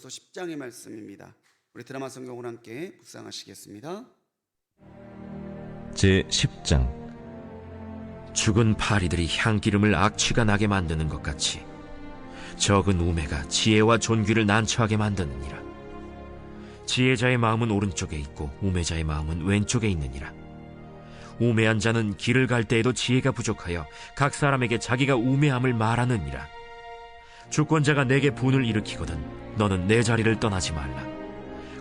10장의 말씀입니다. 우리 드라마 성경을 함께 묵상하시겠습니다. 제10장. 죽은 파리들이 향기름을 악취가 나게 만드는 것 같이 적은 우매가 지혜와 존귀를 난처하게 만드느니라. 지혜자의 마음은 오른쪽에 있고 우매자의 마음은 왼쪽에 있느니라. 우매한 자는 길을 갈 때에도 지혜가 부족하여 각 사람에게 자기가 우매함을 말하느니라. 주권자가 내게 분을 일으키거든 너는 내 자리를 떠나지 말라.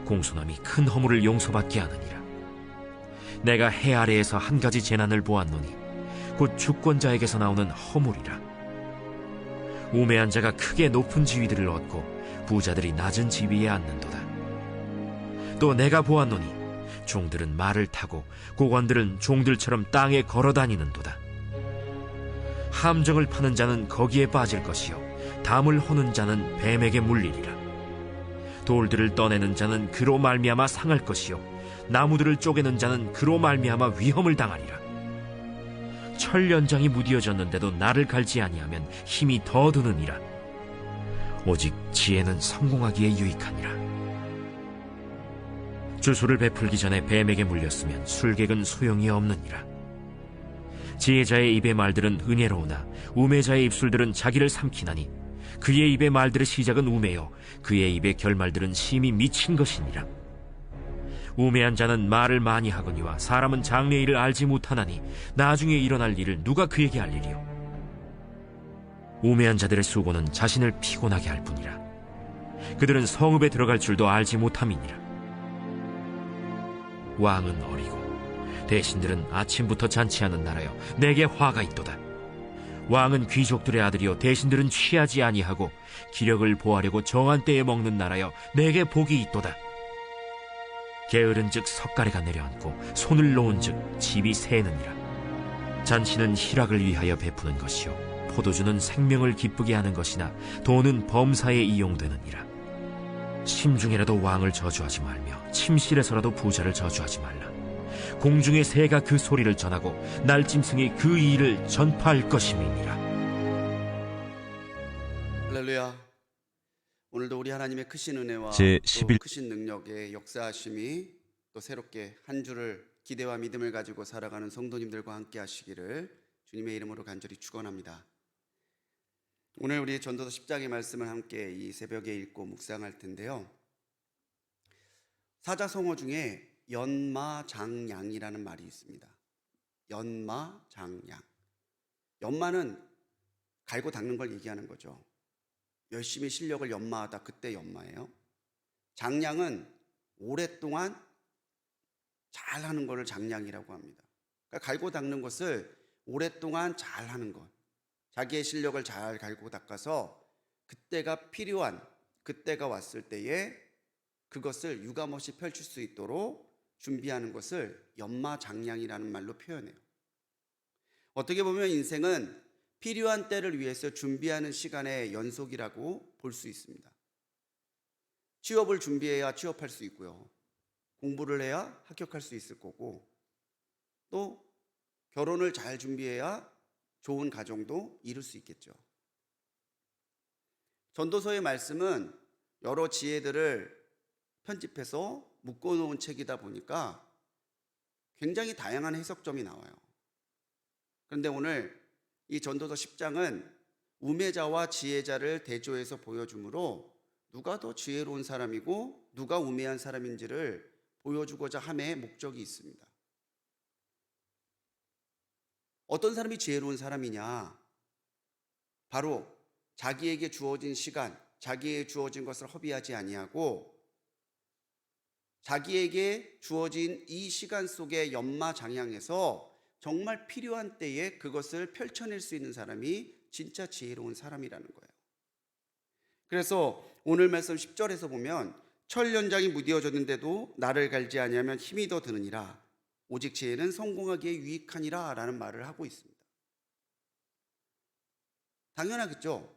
공손함이 큰 허물을 용서받게 하느니라. 내가 해 아래에서 한 가지 재난을 보았노니 곧 주권자에게서 나오는 허물이라. 우매한 자가 크게 높은 지위들을 얻고 부자들이 낮은 지위에 앉는도다. 또 내가 보았노니 종들은 말을 타고 고관들은 종들처럼 땅에 걸어다니는도다. 함정을 파는 자는 거기에 빠질 것이요 담을 허는 자는 뱀에게 물리리라. 돌들을 떠내는 자는 그로 말미암아 상할 것이요 나무들을 쪼개는 자는 그로 말미암아 위험을 당하리라. 철 연장이 무디어졌는데도 나를 갈지 아니하면 힘이 더 드느니라. 오직 지혜는 성공하기에 유익하니라. 주술을 베풀기 전에 뱀에게 물렸으면 술객은 소용이 없느니라. 지혜자의 입의 말들은 은혜로우나 우매자의 입술들은 자기를 삼키나니 그의 입의 말들의 시작은 우매요 그의 입의 결말들은 심히 미친 것이니라. 우매한 자는 말을 많이 하거니와 사람은 장래의 일을 알지 못하나니 나중에 일어날 일을 누가 그에게 알리리요. 우매한 자들의 수고는 자신을 피곤하게 할 뿐이라. 그들은 성읍에 들어갈 줄도 알지 못함이니라. 왕은 어리고 대신들은 아침부터 잔치하는 나라여 내게 화가 있도다. 왕은 귀족들의 아들이요 대신들은 취하지 아니하고 기력을 보하려고 정한 때에 먹는 나라여 내게 복이 있도다. 게으른즉 석가래가 내려앉고 손을 놓은즉 집이 새느니라. 잔치는 희락을 위하여 베푸는 것이요 포도주는 생명을 기쁘게 하는 것이나 돈은 범사에 이용되느니라. 심중에라도 왕을 저주하지 말며 침실에서라도 부자를 저주하지 말라. 공중의 새가 그 소리를 전하고 날짐승이 그 일을 전파할 것임이니라. 할렐루야. 오늘도 우리 하나님의 크신 은혜와 제11 또 크신 능력의 역사하심이 또 새롭게 한 주를 기대와 믿음을 가지고 살아가는 성도님들과 함께 하시기를 주님의 이름으로 간절히 축원합니다. 오늘 우리 전도서 10장의 말씀을 함께 이 새벽에 읽고 묵상할 텐데요. 사자성어 중에 연마장량이라는 말이 있습니다. 연마장량. 연마는 갈고 닦는 걸 얘기하는 거죠. 열심히 실력을 연마하다, 그때 연마예요. 장량은 오랫동안 잘하는 것을 장량이라고 합니다. 그러니까 갈고 닦는 것을 오랫동안 잘하는 것, 자기의 실력을 잘 갈고 닦아서 그때가 필요한, 그때가 왔을 때에 그것을 유감없이 펼칠 수 있도록 준비하는 것을 연마장량이라는 말로 표현해요. 어떻게 보면 인생은 필요한 때를 위해서 준비하는 시간의 연속이라고 볼 수 있습니다. 취업을 준비해야 취업할 수 있고요. 공부를 해야 합격할 수 있을 거고, 또 결혼을 잘 준비해야 좋은 가정도 이룰 수 있겠죠. 전도서의 말씀은 여러 지혜들을 편집해서 묶어놓은 책이다 보니까 굉장히 다양한 해석점이 나와요. 그런데 오늘 이 전도서 10장은 우매자와 지혜자를 대조해서 보여주므로 누가 더 지혜로운 사람이고 누가 우매한 사람인지를 보여주고자 함의 목적이 있습니다. 어떤 사람이 지혜로운 사람이냐? 바로 자기에게 주어진 시간, 자기에게 주어진 것을 허비하지 아니하고 자기에게 주어진 이 시간 속에 연마장량해서 정말 필요한 때에 그것을 펼쳐낼 수 있는 사람이 진짜 지혜로운 사람이라는 거예요. 그래서 오늘 말씀 10절에서 보면 철 연장이 무디어졌는데도 나를 갈지 아니하면 힘이 더 드느니라. 오직 지혜는 성공하기에 유익하니라 라는 말을 하고 있습니다. 당연하겠죠.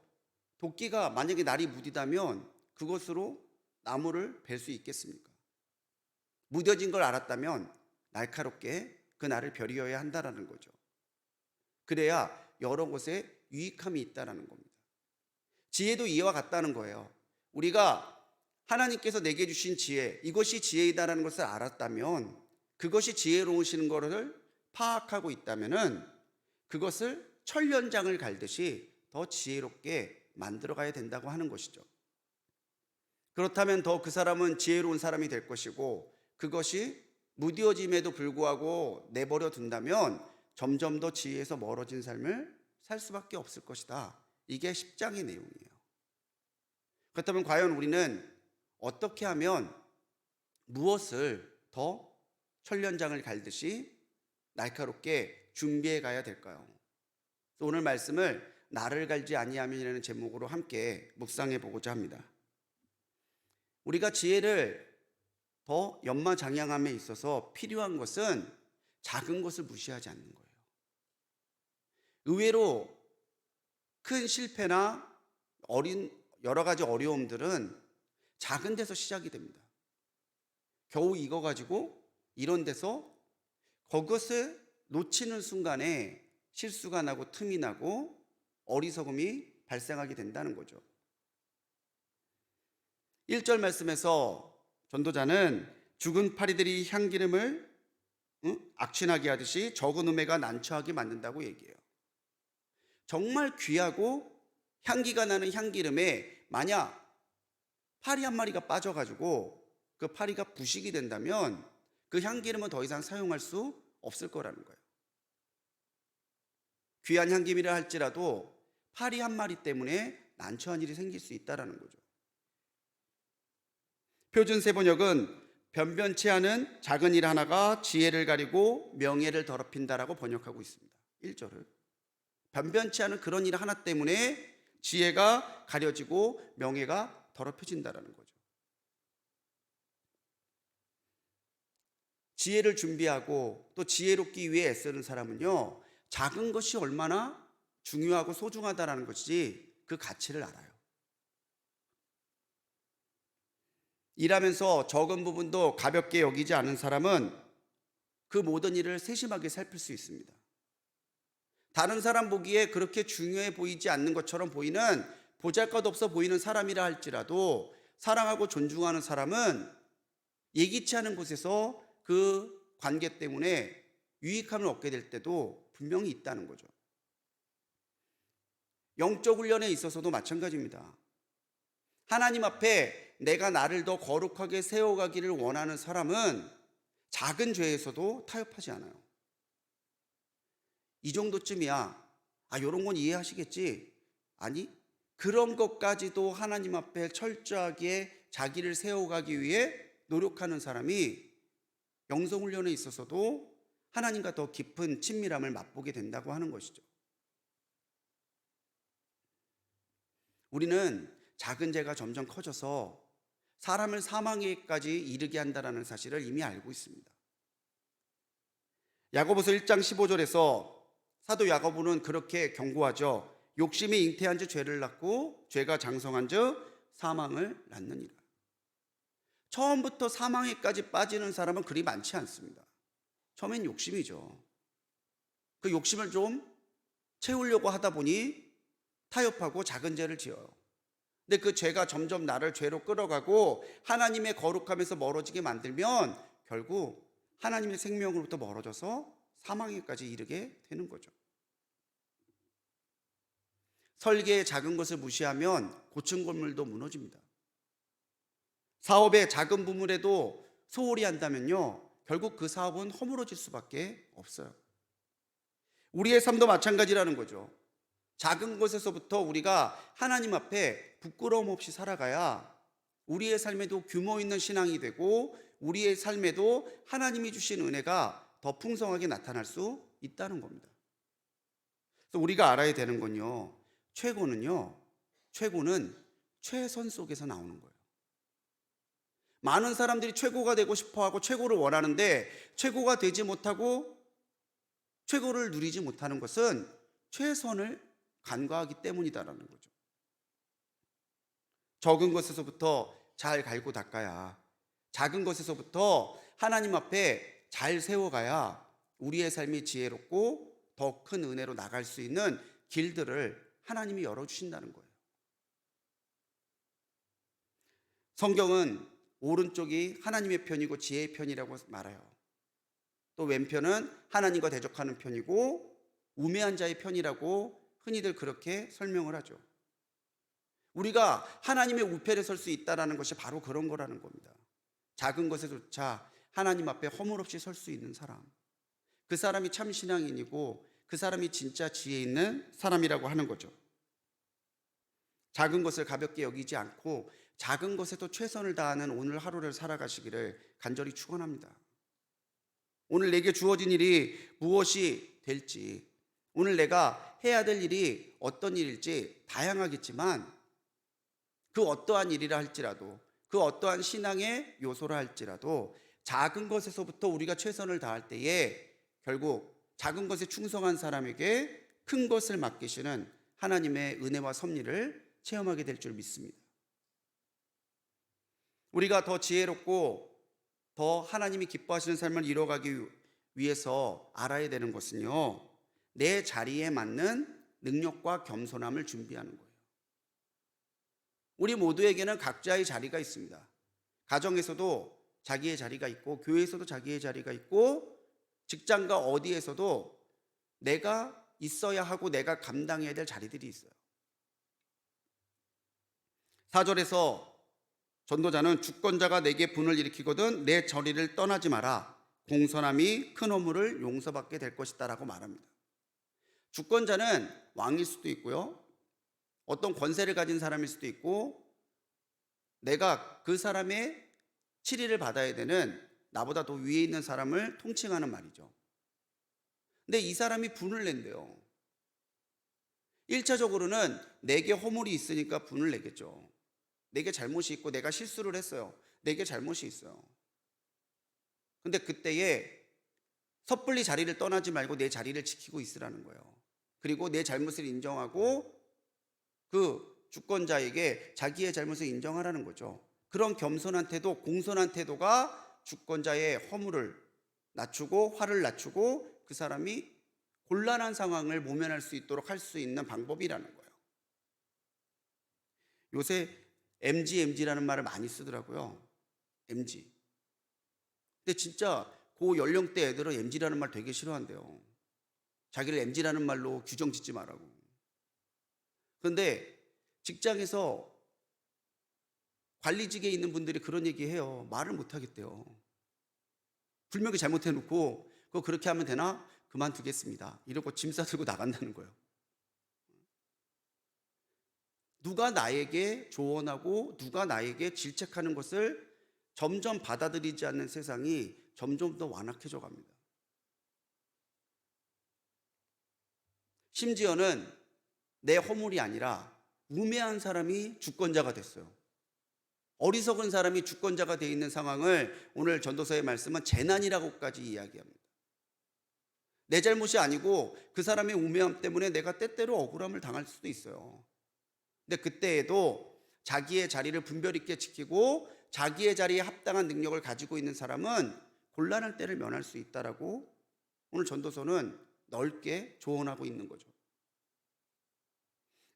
도끼가 만약에 날이 무디다면 그것으로 나무를 벨 수 있겠습니까? 무뎌진 걸 알았다면 날카롭게 그 날을 벼리어야 한다는 거죠. 그래야 여러 곳에 유익함이 있다는 겁니다. 지혜도 이와 같다는 거예요. 우리가 하나님께서 내게 주신 지혜, 이것이 지혜이다라는 것을 알았다면, 그것이 지혜로우신 것을 파악하고 있다면은 그것을 철연장을 갈듯이 더 지혜롭게 만들어가야 된다고 하는 것이죠. 그렇다면 더 그 사람은 지혜로운 사람이 될 것이고, 그것이 무뎌짐에도 불구하고 내버려 둔다면 점점 더 지혜에서 멀어진 삶을 살 수밖에 없을 것이다. 이게 10장의 내용이에요. 그렇다면 과연 우리는 어떻게 하면 무엇을 더 철연장을 갈듯이 날카롭게 준비해 가야 될까요? 오늘 말씀을 나를 갈지 아니하면이라는 제목으로 함께 묵상해 보고자 합니다. 우리가 지혜를 더 연마장량함에 있어서 필요한 것은 작은 것을 무시하지 않는 거예요. 의외로 큰 실패나 여러 가지 어려움들은 작은 데서 시작이 됩니다. 겨우 이거 가지고 이런 데서 그것을 놓치는 순간에 실수가 나고 틈이 나고 어리석음이 발생하게 된다는 거죠. 1절 말씀에서 전도자는 죽은 파리들이 향기름을 악취나게 하듯이 적은 우매가 난처하게 만든다고 얘기해요. 정말 귀하고 향기가 나는 향기름에 만약 파리 한 마리가 빠져가지고 그 파리가 부식이 된다면 그 향기름은 더 이상 사용할 수 없을 거라는 거예요. 귀한 향기름이라 할지라도 파리 한 마리 때문에 난처한 일이 생길 수 있다는 거죠. 표준 세번역은 변변치 않은 작은 일 하나가 지혜를 가리고 명예를 더럽힌다라고 번역하고 있습니다. 1절을 변변치 않은 그런 일 하나 때문에 지혜가 가려지고 명예가 더럽혀진다라는 거죠. 지혜를 준비하고 또 지혜롭기 위해 애쓰는 사람은요, 작은 것이 얼마나 중요하고 소중하다라는 것이지 그 가치를 알아요. 일하면서 적은 부분도 가볍게 여기지 않은 사람은 그 모든 일을 세심하게 살필 수 있습니다. 다른 사람 보기에 그렇게 중요해 보이지 않는 것처럼 보이는 보잘것없어 보이는 사람이라 할지라도 사랑하고 존중하는 사람은 예기치 않은 곳에서 그 관계 때문에 유익함을 얻게 될 때도 분명히 있다는 거죠. 영적 훈련에 있어서도 마찬가지입니다. 하나님 앞에 내가 나를 더 거룩하게 세워가기를 원하는 사람은 작은 죄에서도 타협하지 않아요. 이 정도쯤이야. 이런 건 이해하시겠지? 아니, 그런 것까지도 하나님 앞에 철저하게 자기를 세워가기 위해 노력하는 사람이 영성훈련에 있어서도 하나님과 더 깊은 친밀함을 맛보게 된다고 하는 것이죠. 우리는 작은 죄가 점점 커져서 사람을 사망에까지 이르게 한다는 사실을 이미 알고 있습니다. 야고보서 1장 15절에서 사도 야고보는 그렇게 경고하죠. 욕심이 잉태한 즉 죄를 낳고 죄가 장성한 즉 사망을 낳느니라. 처음부터 사망에까지 빠지는 사람은 그리 많지 않습니다. 처음엔 욕심이죠. 그 욕심을 좀 채우려고 하다 보니 타협하고 작은 죄를 지어요. 근데 그 죄가 점점 나를 죄로 끌어가고 하나님의 거룩함에서 멀어지게 만들면 결국 하나님의 생명으로부터 멀어져서 사망에까지 이르게 되는 거죠. 설계의 작은 것을 무시하면 고층 건물도 무너집니다. 사업의 작은 부분에도 소홀히 한다면요, 결국 그 사업은 허물어질 수밖에 없어요. 우리의 삶도 마찬가지라는 거죠. 작은 것에서부터 우리가 하나님 앞에 부끄러움 없이 살아가야 우리의 삶에도 규모 있는 신앙이 되고 우리의 삶에도 하나님이 주신 은혜가 더 풍성하게 나타날 수 있다는 겁니다. 그래서 우리가 알아야 되는 건요, 최고는 최선 속에서 나오는 거예요. 많은 사람들이 최고가 되고 싶어하고 최고를 원하는데 최고가 되지 못하고 최고를 누리지 못하는 것은 최선을 간과하기 때문이다라는 거죠. 적은 것에서부터 잘 갈고 닦아야, 작은 것에서부터 하나님 앞에 잘 세워가야 우리의 삶이 지혜롭고 더 큰 은혜로 나갈 수 있는 길들을 하나님이 열어주신다는 거예요. 성경은 오른쪽이 하나님의 편이고 지혜의 편이라고 말해요. 또 왼편은 하나님과 대적하는 편이고 우매한 자의 편이라고 흔히들 그렇게 설명을 하죠. 우리가 하나님의 우편에 설 수 있다는 것이 바로 그런 거라는 겁니다. 작은 것에조차 하나님 앞에 허물없이 설 수 있는 사람, 그 사람이 참 신앙인이고 그 사람이 진짜 지혜 있는 사람이라고 하는 거죠. 작은 것을 가볍게 여기지 않고 작은 것에도 최선을 다하는 오늘 하루를 살아가시기를 간절히 축원합니다. 오늘 내게 주어진 일이 무엇이 될지, 오늘 내가 해야 될 일이 어떤 일일지 다양하겠지만 그 어떠한 일이라 할지라도, 그 어떠한 신앙의 요소라 할지라도 작은 것에서부터 우리가 최선을 다할 때에 결국 작은 것에 충성한 사람에게 큰 것을 맡기시는 하나님의 은혜와 섭리를 체험하게 될 줄 믿습니다. 우리가 더 지혜롭고 더 하나님이 기뻐하시는 삶을 이뤄가기 위해서 알아야 되는 것은요, 내 자리에 맞는 능력과 겸손함을 준비하는 거예요. 우리 모두에게는 각자의 자리가 있습니다. 가정에서도 자기의 자리가 있고, 교회에서도 자기의 자리가 있고, 직장과 어디에서도 내가 있어야 하고 내가 감당해야 될 자리들이 있어요. 4절에서 전도자는 주권자가 내게 분을 일으키거든 내 저리를 떠나지 마라. 공손함이 큰 허물을 용서받게 될 것이다 라고 말합니다. 주권자는 왕일 수도 있고요, 어떤 권세를 가진 사람일 수도 있고, 내가 그 사람의 치리를 받아야 되는 나보다 더 위에 있는 사람을 통칭하는 말이죠. 근데 이 사람이 분을 낸대요. 1차적으로는 내게 허물이 있으니까 분을 내겠죠. 내게 잘못이 있고 내가 실수를 했어요. 내게 잘못이 있어요. 근데 그때에 섣불리 자리를 떠나지 말고 내 자리를 지키고 있으라는 거예요. 그리고 내 잘못을 인정하고 그 주권자에게 자기의 잘못을 인정하라는 거죠. 그런 겸손한 태도, 공손한 태도가 주권자의 허물을 낮추고 화를 낮추고 그 사람이 곤란한 상황을 모면할 수 있도록 할 수 있는 방법이라는 거예요. 요새 MG라는 말을 많이 쓰더라고요. MG. 근데 진짜 그 연령대 애들은 MG라는 말 되게 싫어한대요. 자기를 MG라는 말로 규정 짓지 말라고. 그런데 직장에서 관리직에 있는 분들이 그런 얘기해요. 말을 못 하겠대요. 분명히 잘못해놓고 그거 그렇게 하면 되나? 그만두겠습니다. 이러고 짐 싸들고 나간다는 거예요. 누가 나에게 조언하고 누가 나에게 질책하는 것을 점점 받아들이지 않는 세상이 점점 더 완악해져 갑니다. 심지어는 내 허물이 아니라 우매한 사람이 주권자가 됐어요. 어리석은 사람이 주권자가 되어 있는 상황을 오늘 전도서의 말씀은 재난이라고까지 이야기합니다. 내 잘못이 아니고 그 사람의 우매함 때문에 내가 때때로 억울함을 당할 수도 있어요. 근데 그때에도 자기의 자리를 분별 있게 지키고 자기의 자리에 합당한 능력을 가지고 있는 사람은 곤란할 때를 면할 수 있다라고 오늘 전도서는 넓게 조언하고 있는 거죠.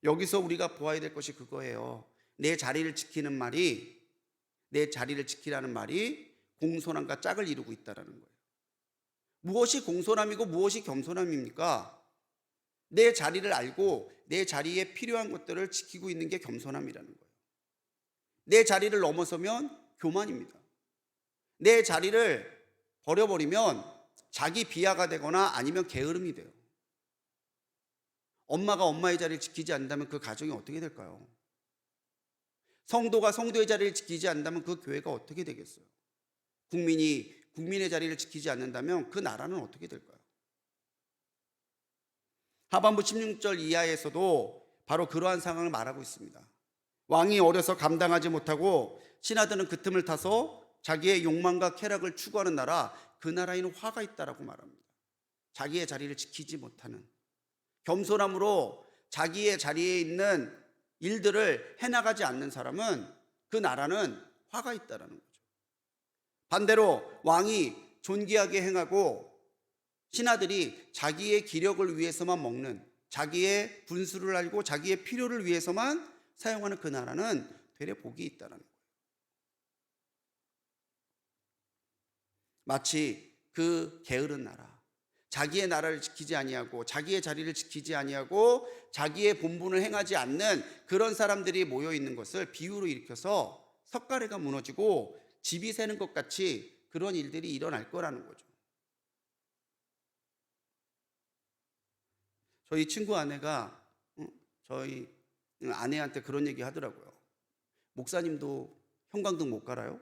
여기서 우리가 보아야 될 것이 그거예요. 내 자리를 지키는 말이, 내 자리를 지키라는 말이 공손함과 짝을 이루고 있다는 거예요. 무엇이 공손함이고 무엇이 겸손함입니까? 내 자리를 알고 내 자리에 필요한 것들을 지키고 있는 게 겸손함이라는 거예요. 내 자리를 넘어서면 교만입니다. 내 자리를 버려버리면 자기 비하가 되거나 아니면 게으름이 돼요. 엄마가 엄마의 자리를 지키지 않는다면 그 가정이 어떻게 될까요? 성도가 성도의 자리를 지키지 않는다면 그 교회가 어떻게 되겠어요? 국민이 국민의 자리를 지키지 않는다면 그 나라는 어떻게 될까요? 하반부 16절 이하에서도 바로 그러한 상황을 말하고 있습니다. 왕이 어려서 감당하지 못하고 신하들은 그 틈을 타서 자기의 욕망과 쾌락을 추구하는 나라, 그 나라에는 화가 있다라고 말합니다. 자기의 자리를 지키지 못하는, 겸손함으로 자기의 자리에 있는 일들을 해나가지 않는 사람은 그 나라는 화가 있다라는 거죠. 반대로 왕이 존귀하게 행하고 신하들이 자기의 기력을 위해서만 먹는, 자기의 분수를 알고 자기의 필요를 위해서만 사용하는 그 나라는 되레 복이 있다는 거예요. 마치 그 게으른 나라, 자기의 나라를 지키지 아니하고 자기의 자리를 지키지 아니하고 자기의 본분을 행하지 않는 그런 사람들이 모여 있는 것을 비유로 일으켜서 석가래가 무너지고 집이 새는 것 같이 그런 일들이 일어날 거라는 거죠. 저희 친구 아내가 저희 아내한테 그런 얘기 하더라고요. 목사님도 형광등 못 갈아요?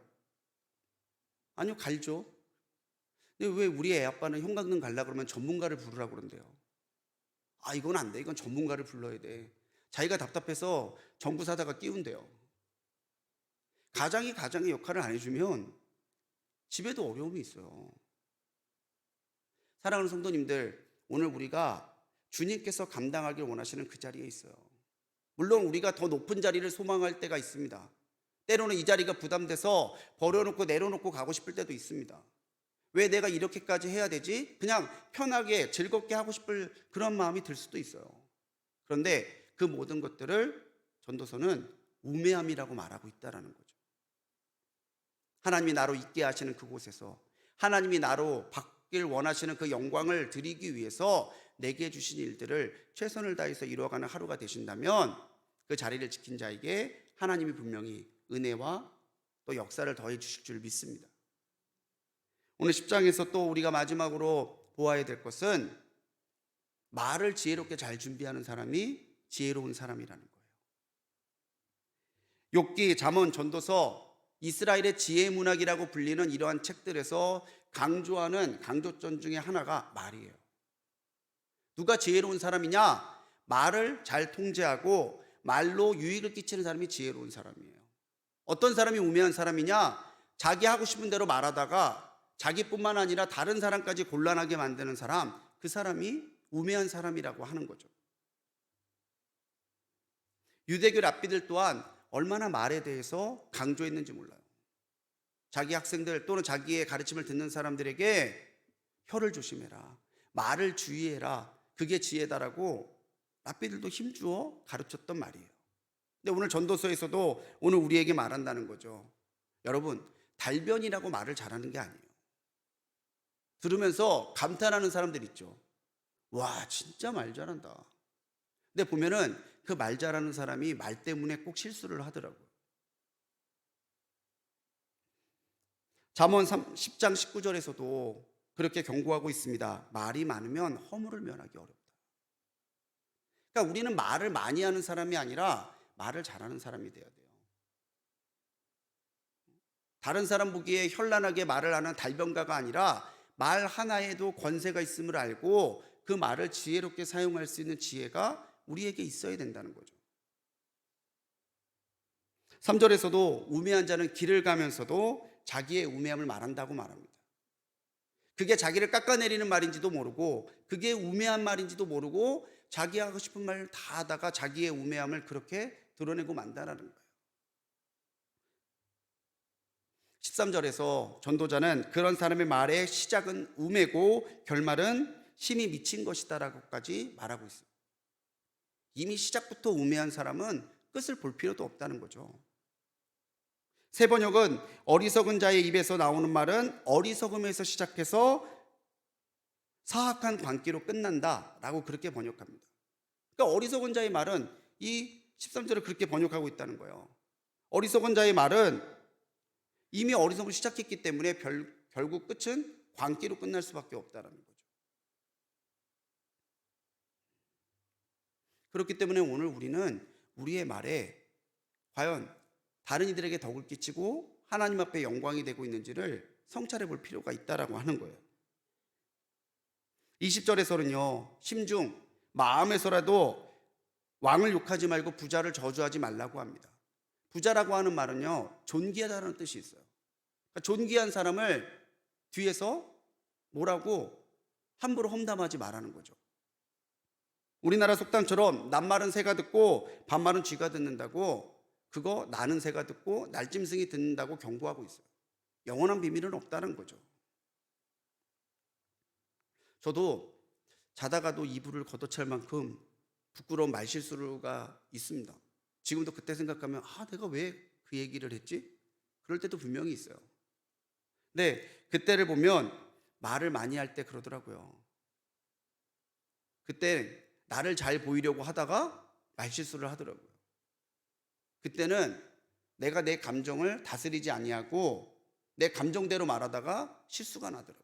아니요, 갈죠. 근데 왜 우리 애 아빠는 형광등 갈라 그러면 전문가를 부르라고 그런대요. 아, 이건 안 돼. 이건 전문가를 불러야 돼. 자기가 답답해서 전구 사다가 끼운대요. 가장이 가장의 역할을 안 해주면 집에도 어려움이 있어요. 사랑하는 성도님들, 오늘 우리가 주님께서 감당하길 원하시는 그 자리에 있어요. 물론 우리가 더 높은 자리를 소망할 때가 있습니다. 때로는 이 자리가 부담돼서 버려놓고 내려놓고 가고 싶을 때도 있습니다. 왜 내가 이렇게까지 해야 되지? 그냥 편하게 즐겁게 하고 싶을 그런 마음이 들 수도 있어요. 그런데 그 모든 것들을 전도서는 우매함이라고 말하고 있다는 거죠. 하나님이 나로 있게 하시는 그곳에서 하나님이 나로 받길 원하시는 그 영광을 드리기 위해서 내게 주신 일들을 최선을 다해서 이루어가는 하루가 되신다면 그 자리를 지킨 자에게 하나님이 분명히 은혜와 또 역사를 더해 주실 줄 믿습니다. 오늘 10장에서 또 우리가 마지막으로 보아야 될 것은 말을 지혜롭게 잘 준비하는 사람이 지혜로운 사람이라는 거예요. 욥기, 잠언, 전도서, 이스라엘의 지혜 문학이라고 불리는 이러한 책들에서 강조하는 강조점 중에 하나가 말이에요. 누가 지혜로운 사람이냐? 말을 잘 통제하고 말로 유익을 끼치는 사람이 지혜로운 사람이에요. 어떤 사람이 우매한 사람이냐? 자기 하고 싶은 대로 말하다가 자기뿐만 아니라 다른 사람까지 곤란하게 만드는 사람, 그 사람이 우매한 사람이라고 하는 거죠. 유대교 랍비들 또한 얼마나 말에 대해서 강조했는지 몰라요. 자기 학생들 또는 자기의 가르침을 듣는 사람들에게 혀를 조심해라, 말을 주의해라, 그게 지혜다라고 랍비들도 힘주어 가르쳤던 말이에요. 근데 오늘 전도서에서도 오늘 우리에게 말한다는 거죠. 여러분, 달변이라고 말을 잘하는 게 아니에요. 들으면서 감탄하는 사람들 있죠. 와, 진짜 말 잘한다. 근데 보면은 그 말 잘하는 사람이 말 때문에 꼭 실수를 하더라고요. 잠언 10장 19절에서도 그렇게 경고하고 있습니다. 말이 많으면 허물을 면하기 어렵다. 그러니까 우리는 말을 많이 하는 사람이 아니라 말을 잘하는 사람이 돼야 돼요. 다른 사람 보기에 현란하게 말을 하는 달변가가 아니라 말 하나에도 권세가 있음을 알고 그 말을 지혜롭게 사용할 수 있는 지혜가 우리에게 있어야 된다는 거죠. 3절에서도 우매한 자는 길을 가면서도 자기의 우매함을 말한다고 말합니다. 그게 자기를 깎아내리는 말인지도 모르고 그게 우매한 말인지도 모르고 자기 하고 싶은 말을 다 하다가 자기의 우매함을 그렇게 드러내고 만다라는 거예요. 13절에서 전도자는 그런 사람의 말의 시작은 우매고 결말은 심히 미친 것이다라고까지 말하고 있습니다. 이미 시작부터 우매한 사람은 끝을 볼 필요도 없다는 거죠. 새 번역은 어리석은 자의 입에서 나오는 말은 어리석음에서 시작해서 사악한 광기로 끝난다라고 그렇게 번역합니다. 그러니까 어리석은 자의 말은 이 13절을 그렇게 번역하고 있다는 거예요. 어리석은 자의 말은 이미 어리석음을 시작했기 때문에 결국 끝은 광기로 끝날 수밖에 없다는 거죠. 그렇기 때문에 오늘 우리는 우리의 말에 과연 다른 이들에게 덕을 끼치고 하나님 앞에 영광이 되고 있는지를 성찰해 볼 필요가 있다라고 하는 거예요. 20절에서는요, 심중 마음에서라도 왕을 욕하지 말고 부자를 저주하지 말라고 합니다. 부자라고 하는 말은요, 존귀하다는 뜻이 있어요. 그러니까 존귀한 사람을 뒤에서 뭐라고 함부로 험담하지 말라는 거죠. 우리나라 속담처럼 낱말은 새가 듣고 반말은 쥐가 듣는다고, 그거 나는 새가 듣고 날짐승이 듣는다고 경고하고 있어요. 영원한 비밀은 없다는 거죠. 저도 자다가도 이불을 걷어찰 만큼 부끄러운 말실수가 있습니다. 지금도 그때 생각하면 내가 왜 그 얘기를 했지? 그럴 때도 분명히 있어요. 근데 그때를 보면 말을 많이 할 때 그러더라고요. 그때 나를 잘 보이려고 하다가 말실수를 하더라고요. 그때는 내가 내 감정을 다스리지 아니하고 내 감정대로 말하다가 실수가 나더라고요.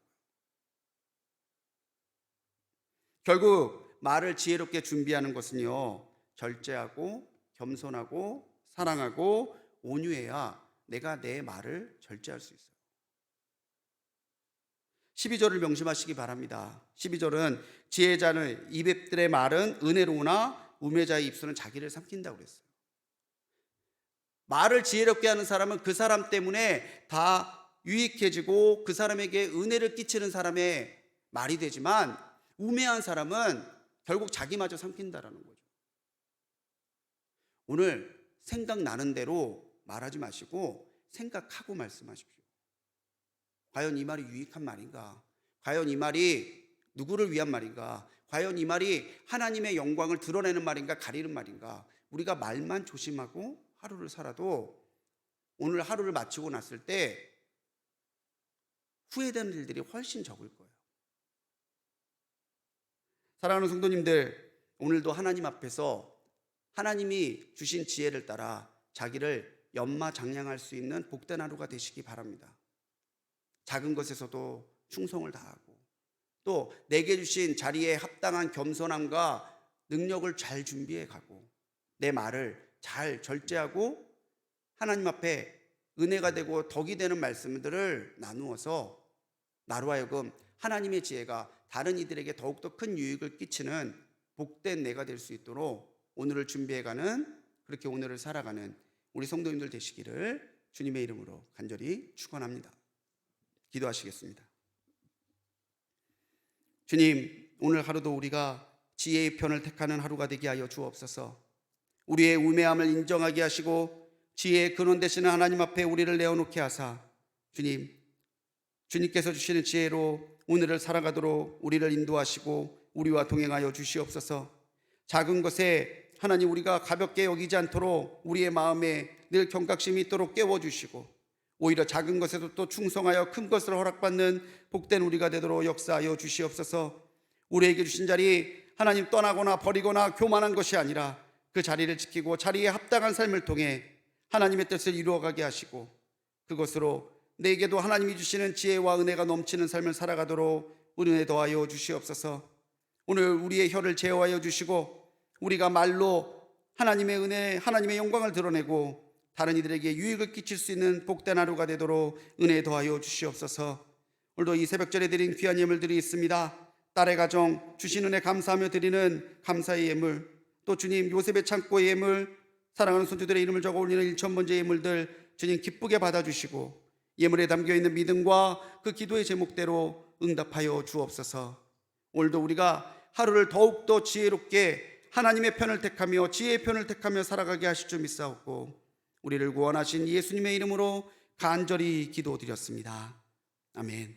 결국 말을 지혜롭게 준비하는 것은요, 절제하고 겸손하고 사랑하고 온유해야 내가 내 말을 절제할 수 있어요. 12절을 명심하시기 바랍니다. 12절은 지혜자는 입들의 말은 은혜로우나 우매자의 입술은 자기를 삼킨다고 그랬어요. 말을 지혜롭게 하는 사람은 그 사람 때문에 다 유익해지고 그 사람에게 은혜를 끼치는 사람의 말이 되지만, 우매한 사람은 결국 자기마저 삼킨다라는 거죠. 오늘 생각나는 대로 말하지 마시고 생각하고 말씀하십시오. 과연 이 말이 유익한 말인가? 과연 이 말이 누구를 위한 말인가? 과연 이 말이 하나님의 영광을 드러내는 말인가, 가리는 말인가? 우리가 말만 조심하고 하루를 살아도 오늘 하루를 마치고 났을 때 후회되는 일들이 훨씬 적을 거예요. 사랑하는 성도님들, 오늘도 하나님 앞에서 하나님이 주신 지혜를 따라 자기를 연마장량할 수 있는 복된 하루가 되시기 바랍니다. 작은 것에서도 충성을 다하고 또 내게 주신 자리에 합당한 겸손함과 능력을 잘 준비해 가고 내 말을 잘 절제하고 하나님 앞에 은혜가 되고 덕이 되는 말씀들을 나누어서 나로 하여금 하나님의 지혜가 다른 이들에게 더욱더 큰 유익을 끼치는 복된 내가 될 수 있도록 오늘을 준비해가는, 그렇게 오늘을 살아가는 우리 성도님들 되시기를 주님의 이름으로 간절히 축원합니다. 기도하시겠습니다. 주님, 오늘 하루도 우리가 지혜의 편을 택하는 하루가 되게 하여 주옵소서. 우리의 우매함을 인정하게 하시고 지혜의 근원 되시는 하나님 앞에 우리를 내어놓게 하사 주님께서 주시는 지혜로 오늘을 살아가도록 우리를 인도하시고 우리와 동행하여 주시옵소서. 작은 것에 하나님 우리가 가볍게 여기지 않도록 우리의 마음에 늘 경각심이 있도록 깨워주시고 오히려 작은 것에도 또 충성하여 큰 것을 허락받는 복된 우리가 되도록 역사하여 주시옵소서. 우리에게 주신 자리 하나님 떠나거나 버리거나 교만한 것이 아니라 그 자리를 지키고 자리에 합당한 삶을 통해 하나님의 뜻을 이루어가게 하시고 그것으로 내게도 하나님이 주시는 지혜와 은혜가 넘치는 삶을 살아가도록 은혜 더하여 주시옵소서. 오늘 우리의 혀를 제어하여 주시고 우리가 말로 하나님의 은혜, 하나님의 영광을 드러내고 다른 이들에게 유익을 끼칠 수 있는 복된 하루가 되도록 은혜 더하여 주시옵소서. 오늘도 이 새벽절에 드린 귀한 예물들이 있습니다. 딸의 가정 주신 은혜 감사하며 드리는 감사의 예물, 또 주님 요셉의 창고의 예물, 사랑하는 손주들의 이름을 적어 올리는 1000번째 예물들 주님 기쁘게 받아주시고 예물에 담겨있는 믿음과 그 기도의 제목대로 응답하여 주옵소서. 오늘도 우리가 하루를 더욱더 지혜롭게 하나님의 편을 택하며 지혜의 편을 택하며 살아가게 하실 줄 믿사옵고 우리를 구원하신 예수님의 이름으로 간절히 기도드렸습니다. 아멘.